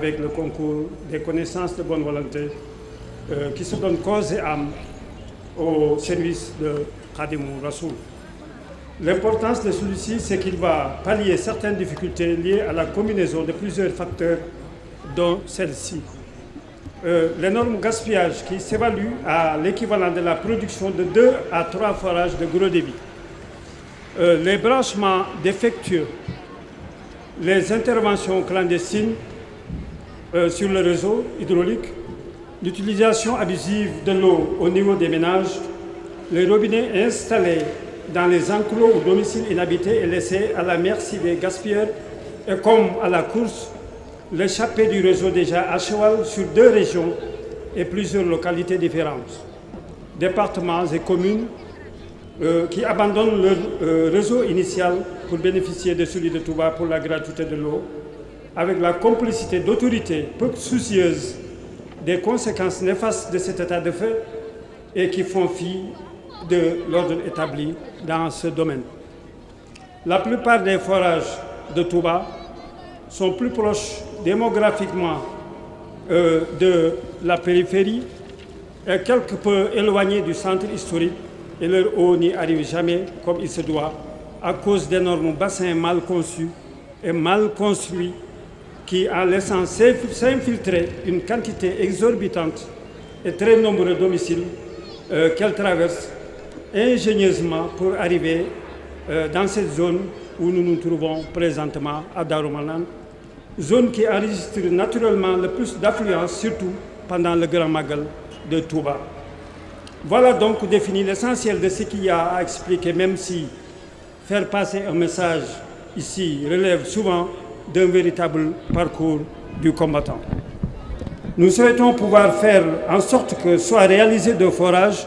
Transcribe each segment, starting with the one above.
avec le concours des connaissances de bonne volonté qui se donnent corps et âme au service de Khadimou Rassoul. L'importance de celui-ci, c'est qu'il va pallier certaines difficultés liées à la combinaison de plusieurs facteurs, dont celle-ci. L'énorme gaspillage qui s'évalue à l'équivalent de la production de 2 à 3 forages de gros débit. Les branchements défectueux, les interventions clandestines sur le réseau hydraulique, l'utilisation abusive de l'eau au niveau des ménages, les robinets installés dans les enclos ou domiciles inhabités et laissés à la merci des gaspilleurs, et comme à la course, l'échappée du réseau déjà à cheval sur 2 régions et plusieurs localités différentes, départements et communes qui abandonnent leur réseau initial pour bénéficier de celui de Touba pour la gratuité de l'eau, avec la complicité d'autorités peu soucieuses des conséquences néfastes de cet état de fait et qui font fi de l'ordre établi dans ce domaine. La plupart des forages de Touba sont plus proches démographiquement de la périphérie et quelque peu éloignés du centre historique, et leur eau n'y arrive jamais comme il se doit à cause d'énormes bassins mal conçus et mal construits qui, en laissant s'infiltrer une quantité exorbitante et très nombreux domiciles qu'elles traversent ingénieusement pour arriver dans cette zone où nous nous trouvons présentement à Darou Manane, zone qui enregistre naturellement le plus d'affluence, surtout pendant le Grand Magal de Touba. Voilà donc défini l'essentiel de ce qu'il y a à expliquer, même si faire passer un message ici relève souvent d'un véritable parcours du combattant. Nous souhaitons pouvoir faire en sorte que soient réalisés 2 forages,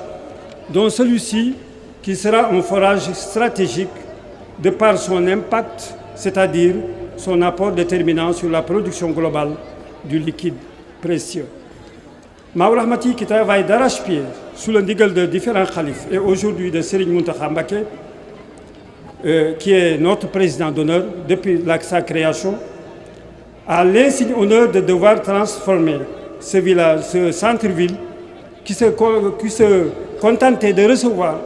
dont celui-ci qui sera un forage stratégique de par son impact, c'est-à-dire son apport déterminant sur la production globale du liquide précieux. Maou Rahmati, qui travaille d'arrache-pied sous le ndigal de différents khalifes et aujourd'hui de Serigne Mountakha Mbacké, qui est notre président d'honneur depuis sa création, a l'insigne honneur de devoir transformer ce village, ce centre-ville, qui se contentait de recevoir,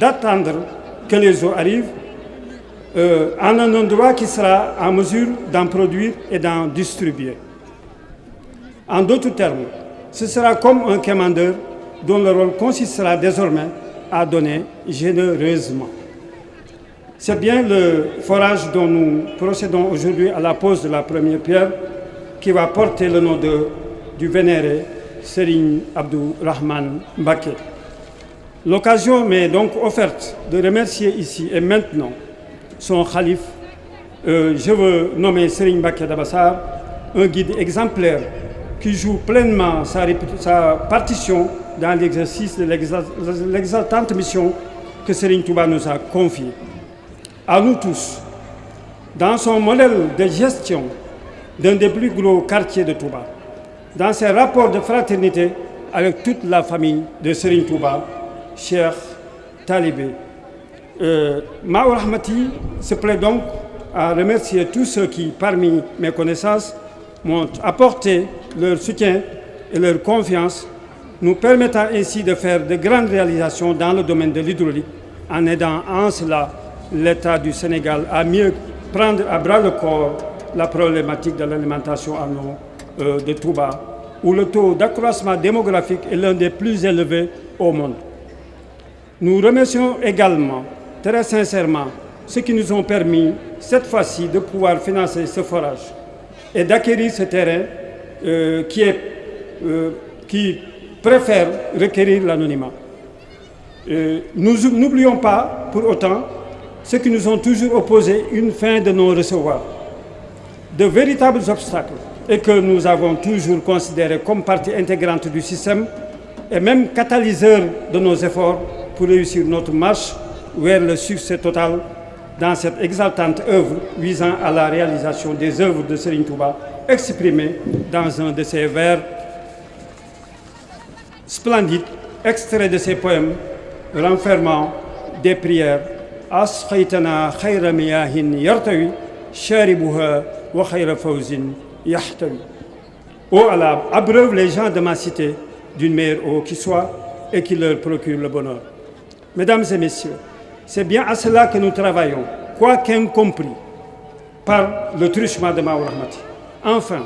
d'attendre que les eaux arrivent, en un endroit qui sera en mesure d'en produire et d'en distribuer. En d'autres termes, ce sera comme un commandeur dont le rôle consistera désormais à donner généreusement. C'est bien le forage dont nous procédons aujourd'hui à la pose de la première pierre qui va porter le nom du vénéré Serigne Abdou Rahman Mbacké. L'occasion m'est donc offerte de remercier ici et maintenant son khalife. Je veux nommer Serigne Mbacké Dabassar, un guide exemplaire qui joue pleinement sa partition dans l'exercice de l'exaltante mission que Serigne Touba nous a confiée. À nous tous, dans son modèle de gestion d'un des plus gros quartiers de Touba, dans ses rapports de fraternité avec toute la famille de Serigne Touba, Cheikh Talibé. Maou Rahmati se plaît donc à remercier tous ceux qui, parmi mes connaissances, m'ont apporté leur soutien et leur confiance, nous permettant ainsi de faire de grandes réalisations dans le domaine de l'hydraulique, en aidant en cela l'État du Sénégal à mieux prendre à bras le corps la problématique de l'alimentation en eau de Touba, où le taux d'accroissement démographique est l'un des plus élevés au monde. Nous remercions également très sincèrement ceux qui nous ont permis cette fois-ci de pouvoir financer ce forage et d'acquérir ce terrain qui préfère requérir l'anonymat. Nous n'oublions pas pour autant ceux qui nous ont toujours opposé une fin de non-recevoir, de véritables obstacles, et que nous avons toujours considérés comme partie intégrante du système et même catalyseur de nos efforts pour réussir notre marche vers le succès total dans cette exaltante œuvre visant à la réalisation des œuvres de Serigne Touba, exprimées dans un de ses vers splendides, extraits de ses poèmes renfermant des prières. Asqaytana khayra miyahin yartawi sharibuha wa khayra fawzin yahtawi. Ô Allah, abreuve les gens de ma cité d'une meilleure eau qui soit et qui leur procure le bonheur. Mesdames et messieurs, c'est bien à cela que nous travaillons, quoi qu'incompris par le truchement de Maou Rahmati. Enfin,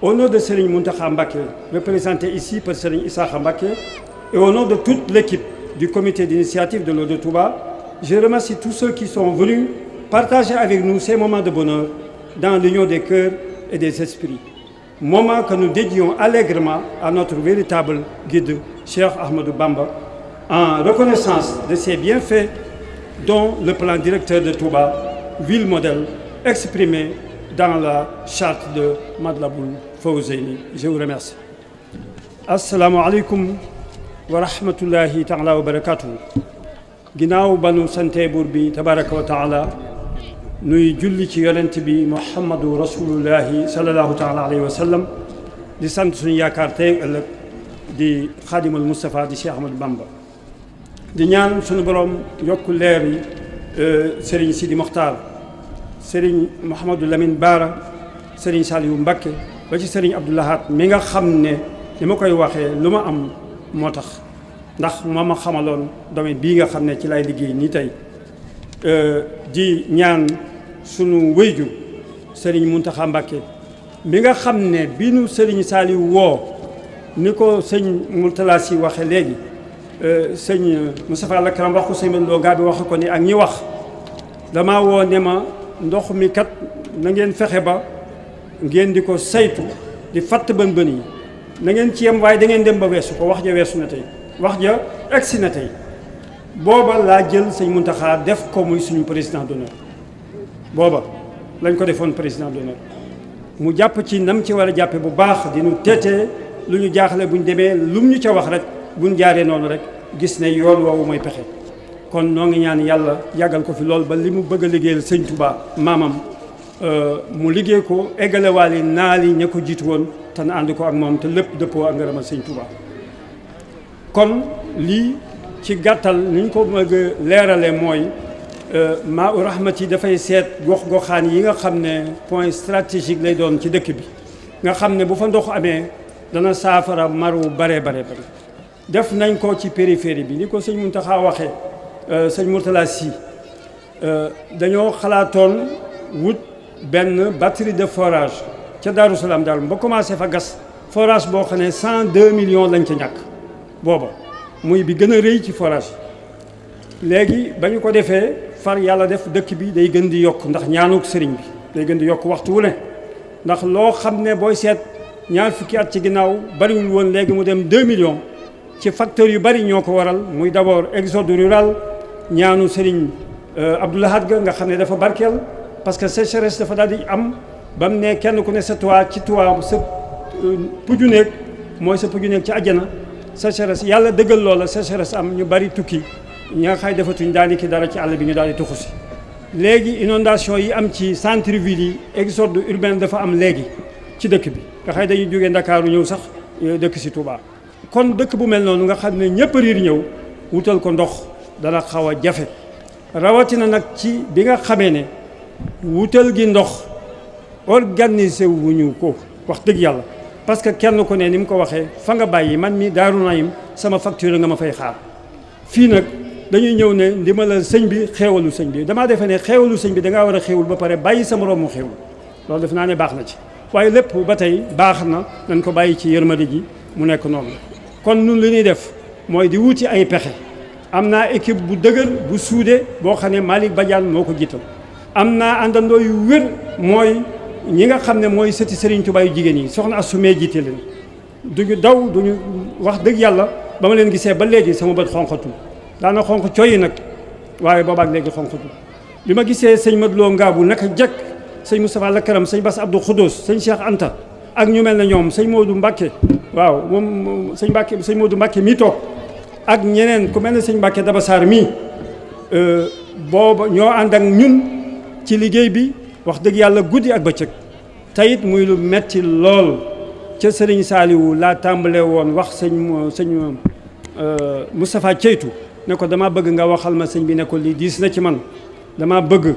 au nom de Serigne Mountakha Mbacké, représenté ici par Serigne Issakha Mbacké, et au nom de toute l'équipe du comité d'initiative de l'eau de Touba, je remercie tous ceux qui sont venus partager avec nous ces moments de bonheur dans l'union des cœurs et des esprits. Moment que nous dédions allègrement à notre véritable guide, Cheikh Ahmadou Bamba, en reconnaissance de ses bienfaits, dont le plan directeur de Touba, ville modèle, exprimé dans la charte de Matlaboul Fawzeyni. Je vous remercie. Assalamu alaikum wa rahmatullahi ta'ala wa barakatuh. Ginnaaw ba nu sante buur bi tabaraka wa taala nuy julli ci yonent bi Muhammadu rasulullahi sallallahu taala alayhi wa sallam di sant suñu yaakaar tey ëllëg di xaadimul Moustapha di Cheikh Ahmadou Bamba di ñaan suñu borom yokk leer yi Serigne Sidi Mokhtar Serigne Mouhamadou Lamine Bara Serigne Saliou Mbacké ba ci Serigne Abdou Lahad mi nga xam ne li ma koy waxee lu ma am moo tax ndax moo ma xamaloon domaine bii nga xam ne ci lay liggéey nii tey di ñaan sunu wëyju Serigne Mountakha Mbacké mi nga xam ne bi nu Serigne Saliou woo ni ko sëñ Mourtala si waxe léegi sëñ Moustapha Lakaram wax ko sëñ Mandoo gaa bi wax ko ni ak ñi wax dama woo ne ma ndox mi kat na ngeen fexe ba ngeen di ko saytu di fatt bën bën yi na ngeen ci yem waaye da ngeen dem ba weesu ko wax ja weesu na tey wax ja egsi na tey booba laa jël sëñ Mountakha def ko muy suñu président d'honneur booba lañ ko defoon président d'honneur mu jàpp ci nam ci war a jàppe bu baax di nu teetee lu ñu jaaxle bu ñu demee lum ñu ca wax rek bu ñu jaaree noonu rek gis ne yoon woowu mooy pexe kon noo ngi ñaan yàlla yàggal ko fi lool ba li mu bëgg a liggéeyal sëñ Touba maamam mu liggéey ko eggalewaale naal yi ña ko jiitu woon te na ànd ko ak moom te lépp dëppoo ak ngërëmal sëñ Touba. kon lii ci gàttal ni ñu ko bëgg a leerale mooy Maou Rahmati dafay seet gox-goxaan yi nga xam ne point stratégique lay doon ci dëkk bi nga xam ne bu fa ndox amee dana saafara maru bare def nañ ko ci périphérie bi ni ko sëñ Mountakha waxee sëñ Mourtala si dañoo xalaatoon wut benn batterie de forage ca Daaru Salaam daal ba commencé fa gas forage boo xam ne 102 millions lañ ca ñàkk booba muy bi gën a rëy ci forage léegi ba ñu ko defee far yàlla def dëkk bi day gën di yokk ndax ñaanuk sëriñ bi day gën di yokk waxtu wu ne ndax loo xam ne booy seet ñaar fukki at ci ginnaaw bariwul woon léegi mu dem 2 millions ci facteurs yu bari ñoo ko waral muy d'abord exode rural ñaanu sëriñ Abdou Lahad ga nga xam ne dafa barkeel parce que sécheresse dafa daal di am ba mu ne kenn ku ne sa toit ci toit sa puju néeg mooy sa puju néeg ci àjjana sécheresse yàlla dëggal loola sécheresse am ñu bari tukki ñi nga xay defatuñ daani ki dara ci àll bi ñu daal di tuxu si léegi inondation yi am ci centre ville yi exode urbain dafa am léegi ci dëkk bi nga xay dañuy jógee Ndakaaru ñëw sax dëkk si Touba kon dëkk bu mel noonu nga xam ne ñëpp riir ñëw wutal ko ndox dana xaw a jafe rawatina nag ci bi nga xamee ne wutal gi ndox organiser wuñu ko wax dëgg yàlla parce que kenn ku ne ni mu ko waxee fa nga bàyyi man mi Daaru Naim sama facture nga ma fay xaar fii nag dañuy ñëw ne ndimbalal sëñ bi xeewalu sëñ bi damaa defee ne xeewalu sëñ bi dangaa war a xeewul ba pare bàyyi sa moroom mu xeewul loolu def naa ne baax na ci waaye lépp ba tey baax na nañ ko bàyyi ci yërmande ji mu nekk noonu kon nun li ñuy def mooy di wuti ay pexe am naa équipe bu dëgër bu suude boo xam ne Malick Badiane moo ko jiital am naa àndandoo yu wér mooy ñi nga xam ne mooy sëti Serigne Touba yu jigéen yi soxna Assumee jiite leen duñu daw duñu wax dëgg yàlla ba ma leen gisee ba léegi sama bët xonqatul daana xonq coyi nag waaye boobaak léegi xonqatul bi ma gisee sëñ Madloo Ngaabu naka jekk sëñ Moustapha Lakaram sëñ Bass Abdou Khoudous sëñ Cheikh Anta ak ñu mel ne ñoom sëñ Modou Mbacké waaw moom sëñ Modou Mbacké mii toog ak ñeneen ku mel ne sëñ Mbacké Dabassar mii booba ñoo ànd ak ñun ci liggéey bi wax dëgg yàlla guddi ak bëccëg tayit muy lu metti lool ca sëriñ Saaliwu laa tàmbale woon wax sëñ Moustapha Ceytu ne ko dama bëgg nga waxal ma sëñ bi ne ko lii diis na ci man dama bëgg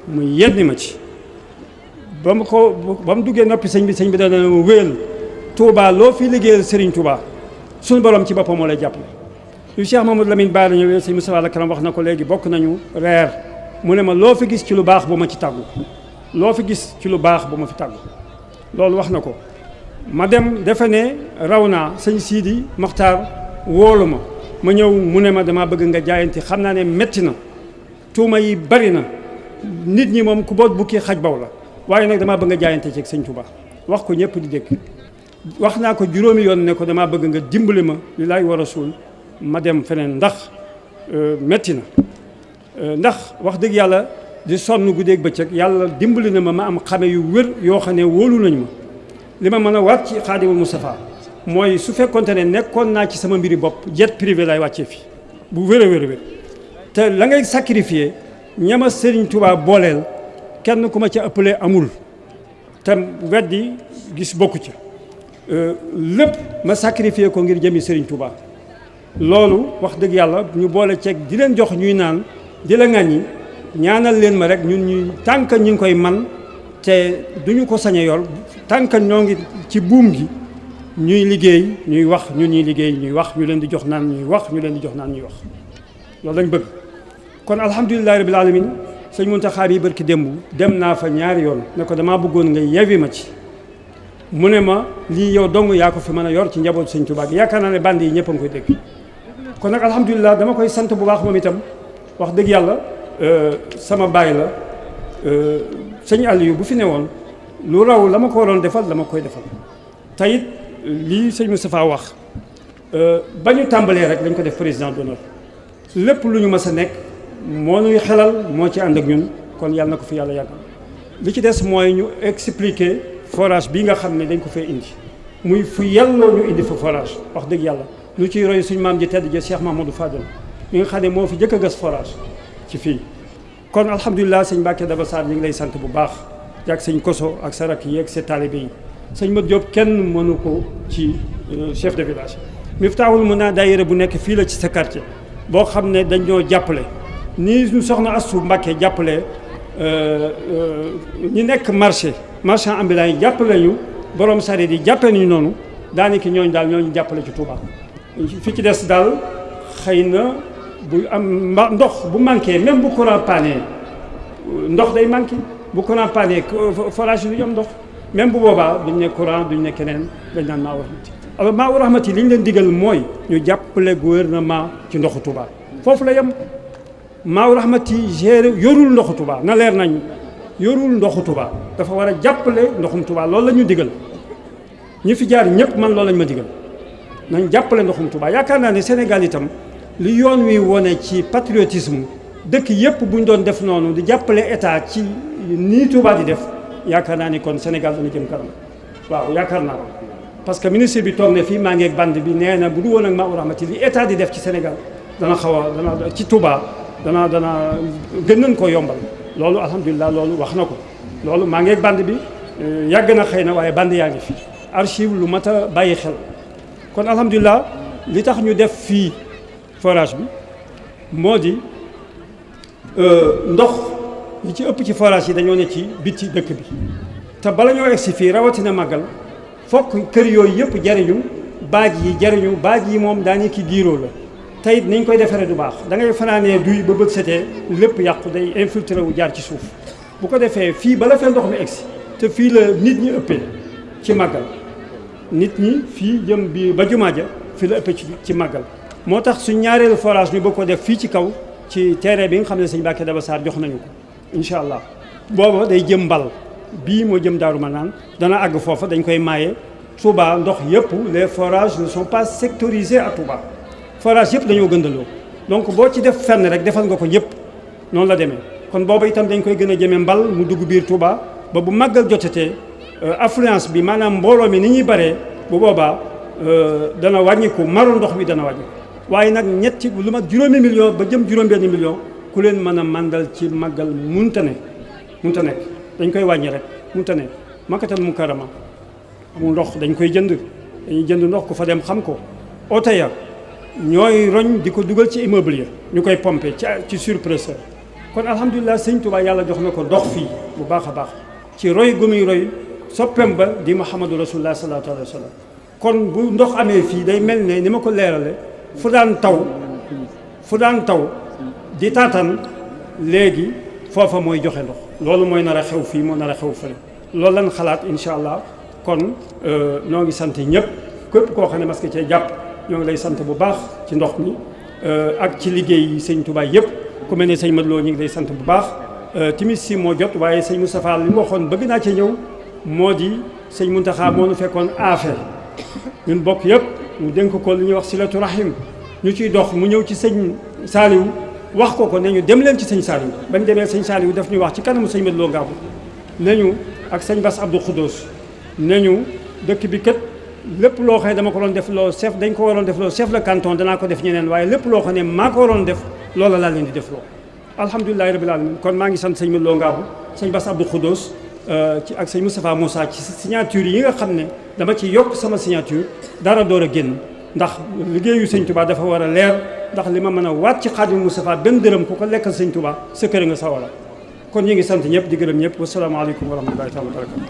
mu yenni ma ci ba mu duggee noppi sëñ bi dana ma wéyal Touba loo fi liggéeyal Serigne Touba suñu borom ci boppam moo lay jàppale. yu Cheikh Mamadou Lamine Bara ñëwee sëñ Moustapha Lakaram wax na ko léegi bokk nañu reer mu ne ma loo fi gis ci lu baax bu ma ci tàggu loo fi gis ci lu baax bu ma fi tàggu loolu wax na ko. ma dem defe ne raw naa sëñ Sidi Mokhtar wóolu ma ñëw mu ne ma damaa bëgg nga jaayante xam naa ne metti na tuuma yi bari na nit ñi moom ku boot bukki xaj baw la waaye nag damaa bëgg nga jaayante ci sëñ Touba wax ko ñëpp di dégg wax naa ko juróomi yoon ne ko damaa bëgg nga dimbali ma li laay war a suul ma dem feneen ndax metti na ndax wax dëgg yàlla di sonn guddeeg bëccëg yàlla dimbali na ma am xame yu wér yoo xam ne wóolu nañ ma li ma mën a waat ci Xaadimul Moustapha mooy su fekkonte ne nekkoon naa ci sama mbiri bopp jet privé lay wàccee fi bu wér a wér te la ngay sacrifier ñama Serigne Touba booleel kenn ku ma ca ëppalee amul te weddi gis bokku ca lépp ma sacrifier ko ngir jëmi Serigne Touba loolu wax dëgg yàlla ñu boole ceeg di leen jox ñuy naan di la ŋàññi ñaanal leen ma rek ñun ñuy tànk ñu ngi koy man te duñu ko sañ a yor tànk ñoo ngi ci buum gi ñuy liggéey ñuy wax ñun ñuy liggéey ñuy wax ñu leen di jox naan ñuy wax ñu leen di jox naan ñuy wax loolu lañ bëgg. kon alhamdulilahi rabbil alamin sëñ Mountakha bi barki démb dem naa fa ñaari yoon ne ko damaa bëggoon nga yewi ma ci mu ne ma lii yow dong yaa ko fi mën a yor ci njabootu sëñ Touba gi yaakaar naa ne band yi ñëpp a ngi koy dégg. kon nag alhamdulilah dama koy sant bu baax moom itam wax dëgg yàlla sama baay la sëñ Aliou bu fi newoon lu raw la ma ko waroon defal dama koy defal te it lii sëñ Moustapha wax ba ñu tàmbalee rek lañ ko def président d'honneur lépp lu ñu mës a nekk moo ñuy xelal moo ci ànd ak ñun kon yàlla na ko fi yàlla yàggal li ci des mooy ñu expliquer forage bi nga xam ne dañ ko fee indi muy fu yelloo ñu indi fa forage wax dëgg yàlla lu ciy roy suñu maam ji tedd ja Cheikh Mahamadou Fadel mi nga xam ne moo fi jëkk a gas forage ci fii kon alhamdulilah sëñ Mbacke Daba Sarr ñu ngi lay sant bu baax ak sëñ Koso ak sa rakk yi ak sa taalibe yi sëñ Mat Diop kenn mënu ko ci chef de village Miftaahul Muna daayira bu nekk fii la ci sa quartier boo xam ne dañ ñoo jàppale nii ñu soxna Astou Mbacke jàppale ñi nekk marchand ambulant yi jàppale ñu borom sareet yi jàppale ñu noonu daanaka ñooñu daal ñooñu jàppale ci Touba fi ci des daal xëy na bu am ndox bu manqué même bu courant pané ndox day manqué bu courant pané forage yi du am ndox même bu boobaa duñ ne courant duñ ne keneen dañ naan Maa-u Rahmati alors Maa-u Rahmati li ñu leen digal mooy ñu jàppale gouvernement ci ndoxu Touba foofu la yem Maa-u Rahmati géré yorul ndoxu Touba na leer nañ yorul ndoxu Touba dafa war a jàppale ndoxum Touba loolu la ñu digal ñi fi jaar ñëpp man loolu lañ ma digal nañ jàppale ndoxum Touba yaakaar naa ne Sénégal itam li yoon wi wone ci patriotisme dëkk yëpp buñ doon def noonu di jàppale état ci nii Touba di def yaakaar naa ni kon Sénégal dana jëm kanam waaw yaakaar naa ko parce que ministre bi toog ne fii maa ngi ak bande bi nee na bu du woon ak Maa-u Rahmati li état di def ci Sénégal dana xaw a dana ci Touba dana gën nañ koo yombal loolu alhamdulilah loolu wax na ko loolu maa ngi ak bande bi yàgg na xëy na waaye bande yaa ngi fi archive lu mat a bàyyi xel kon alhamdulilah li tax ñu def fii forage bi moo di ndox li ci ëpp ci forage yi dañoo ne ci biti dëkk bi te bala ñoo egsi fii rawatina màggal fokk kër yooyu yëpp jariñu baaj yi jariñu baaj yi moom daani ki giiroo la te it niñ koy defaree du baax da ngay fanaanee duy ba bët setee lépp yàqu day infiltré wu jaar ci suuf bu ko defee fii bala fee ndox mi egsi te fii la nit ñi ëppee ci màggal nit ñi fii jëm bi ba jumaa ja fii la ëppee ci màggal moo tax suñ ñaareelu forage ñu bëgg ko def fii ci kaw ci terrain bi nga xam ne sëñ Mbacke Daba Sarr jox nañu ko incha allah booba day jëm mbal bii moo jëm Daaru Manaan dana àgg foofa dañ koy maaye Touba ndox yëpp les forages ne sont pas sectorisés à Touba forage yëpp dañoo gëndaloo donc boo ci def fenn rek defal nga ko ñëpp noonu la demee kon booba itam dañ koy gën a jëmee mbal mu dugg biir Touba ba bu màggal jotatee affluence bi maanaam mbooloo mi ni ñuy baree bu boobaa dana wàññiku maru ndox mi dana wàññiku waaye nag ñetti lu mat juróomi million ba jëm juróom-benn million ku leen mën a màndal ci màggal munta nekk dañ koy wàññi rek munta nekk Makkatal Mukarrama amul ndox dañ koy jënd dañuy jënd ndox ku fa dem xam ko oto ya ñooy roñ di ko dugal ci immeuble ya ñu koy pomper ci surpresseur kon alhamdulilah sëñ Touba yàlla jox na ko ndox fii bu baax a baax ci roy gu muy roy soppeem ba di Muhammadu Rasulullah sallallahu alayhi wa sallam kon bu ndox amee fii day mel ne ni ma ko leerale fu daan taw di taatan léegi foofa mooy joxe ndox loolu mooy nar a xew fii moo nar a xew fële loolu lan xalaat incha allah kon ñoo ngi sant ñëpp képp koo xam ne mas nga cee jàpp ñoo ngi lay sant bu baax ci ndox mi ak ci liggéey sëñ Touba yëpp ku mel ne sëñ Madlo ñu ngi lay sant bu baax timis si moo jot waaye sëñ Moustapha li mu waxoon bëgg naa ci ñëw moo di sëñ Muntaxa moo nu fekkoon affaire ñun bokk yëpp mu dénk ko li ñuy wax silatu rahim ñu ciy dox mu ñëw ci sëñ Saliou wax ko ne ñu dem leen ci sëñ Saliou bañ demee sëñ Saliou daf ñuy wax ci kanamu sëñ Madlo Ngabou ne ñu ak sëñ Bass Abdou Khoudous ne ñu dëkk bi kat lépp loo xam ne dama ko doon def loo chef dañ ko waroon def loo chef de canton danaa ko def ñeneen waaye lépp loo xam ne maa ko waroon def loola laa leen di def loo alhamdulilahi rabbil alamin kon maa ngi sant sëñ Madlo Ngabou sëñ Bass Abdou Khoudous ci ak sëñ Moustapha Moussa ci signature yi nga xam ne dama ci yokk sama signature dara door a génn ndax liggéeyu sëñ Touba dafa war a leer ndax li ma mën a waat ci Xaadimu Moustapha benn dërëm ku ko lekkal sëñ Touba sa kër nga sawara kon ñu ngi sant ñëpp di gërëm ñëpp wasalaamaaleykum wa rahmatullahi taala wa barakatu